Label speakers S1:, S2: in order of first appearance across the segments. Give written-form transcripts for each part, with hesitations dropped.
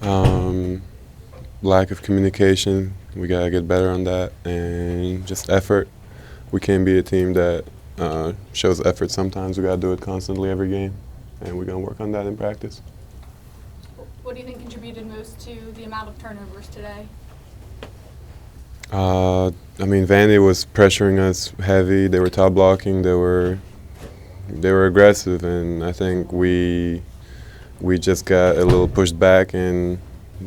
S1: Um, Lack of communication. We gotta get better on that, and just effort. We can't be a team that shows effort sometimes. We gotta do it constantly every game, and we're gonna work on that in practice.
S2: What do you think contributed most to the amount of turnovers today?
S1: I mean, Vandy was pressuring us heavy. They were top blocking. They were aggressive, and I think we just got a little pushed back, and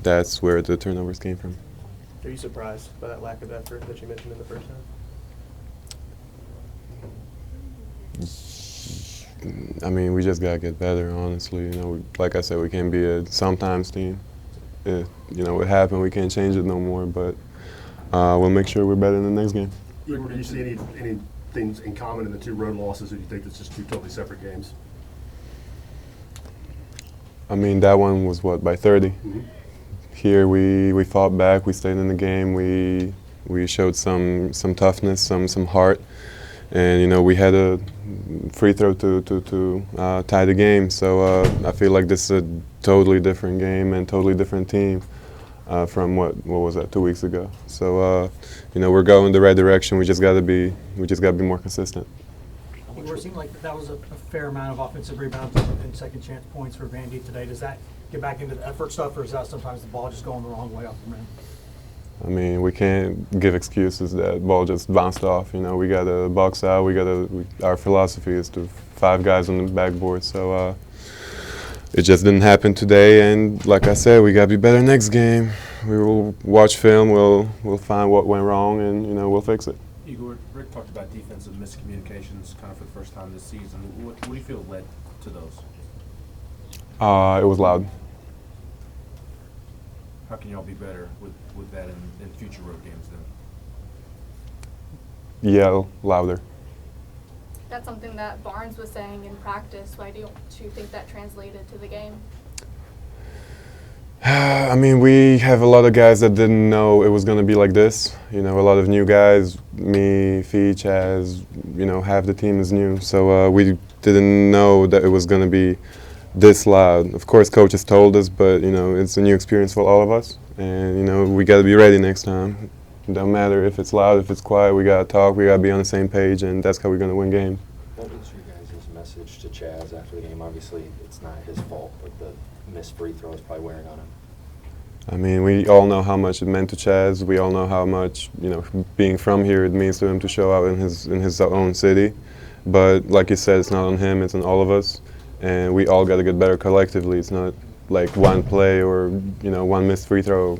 S1: that's where the turnovers came from.
S3: Are you surprised by that lack of effort that you mentioned in the first half?
S1: I mean, we just gotta get better, honestly. Like I said, we can't be a sometimes team. It happened. We can't change it no more. But we'll make sure we're better in the next game.
S4: Igor, do you see any things in common in the two road losses, or do you think it's just two totally separate games?
S1: I mean, that one was what, by 30.
S4: Mm-hmm.
S1: Here we fought back. We stayed in the game. We showed some toughness, some heart, and we had a free throw to tie the game. So I feel like this is a totally different game and totally different team from what was that 2 weeks ago. So we're going the right direction. We just got to be more consistent.
S5: Igor, it seemed like that was a fair amount of offensive rebounds and second chance points for Vandy today. Does that get back into the effort stuff, or is that sometimes the ball just going the wrong way off the rim?
S1: I mean, we can't give excuses that ball just bounced off. We got to box out. Our philosophy is to 5 guys on the backboard. So it just didn't happen today. And like I said, we got to be better next game. We will watch film. We'll find what went wrong, and we'll fix it.
S6: Igor, Rick talked about defensive miscommunications kind of for the first time this season. What do you feel led to those?
S1: It was loud.
S6: How can y'all be better with that in future road games then?
S1: Yell louder.
S2: That's something that Barnes was saying in practice. Why don't you think that translated to the game?
S1: I mean, we have a lot of guys that didn't know it was going to be like this. A lot of new guys, me, Fee, Chaz, half the team is new. So we didn't know that it was going to be this loud. Of course, coaches told us, but, it's a new experience for all of us. And, we got to be ready next time. It don't matter if it's loud, if it's quiet, we got to talk, we got to be on the same page, and that's how we're going to win games.
S7: What was your guys' message to Chaz after the game? Obviously, it's not his fault, but the missed free throw is probably wearing on him.
S1: I mean, we all know how much it meant to Chaz. We all know how much, being from here, it means to him to show out in his own city. But like you said, it's not on him, it's on all of us. And we all got to get better collectively. It's not like one play or, one missed free throw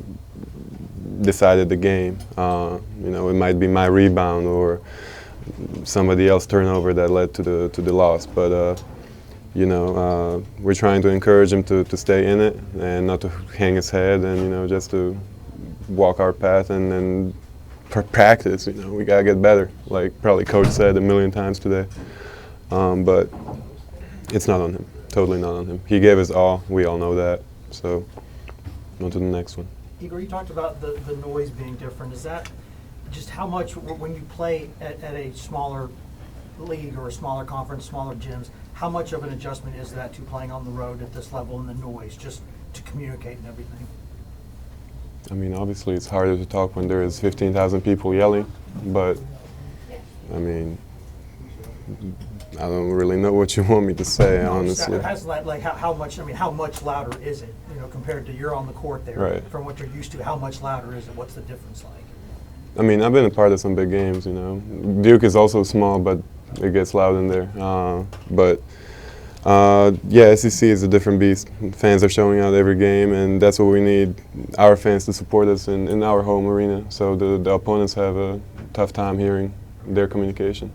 S1: decided the game. It might be my rebound or somebody else's turnover that led to the loss. But we're trying to encourage him to stay in it and not to hang his head, and just to walk our path and practice. We gotta get better, like probably Coach said a million times today. But it's not on him. Totally not on him. He gave us all. We all know that. So on to the next one.
S5: Igor, you talked about the noise being different. Is that just how much, when you play at a smaller league or a smaller conference, smaller gyms, how much of an adjustment is that to playing on the road at this level and the noise, just to communicate and everything?
S1: I mean, obviously it's harder to talk when there is 15,000 people yelling, but I mean, I don't really know what you want me to say, honestly.
S5: How much louder is it, compared to you're on the court there,
S1: right. From
S5: what you're used to, how much louder is it? What's the difference like?
S1: I mean, I've been a part of some big games, Duke is also small, but it gets loud in there. Yeah, SEC is a different beast. Fans are showing out every game, and that's what we need, our fans to support us in our home arena. So the opponents have a tough time hearing their communication.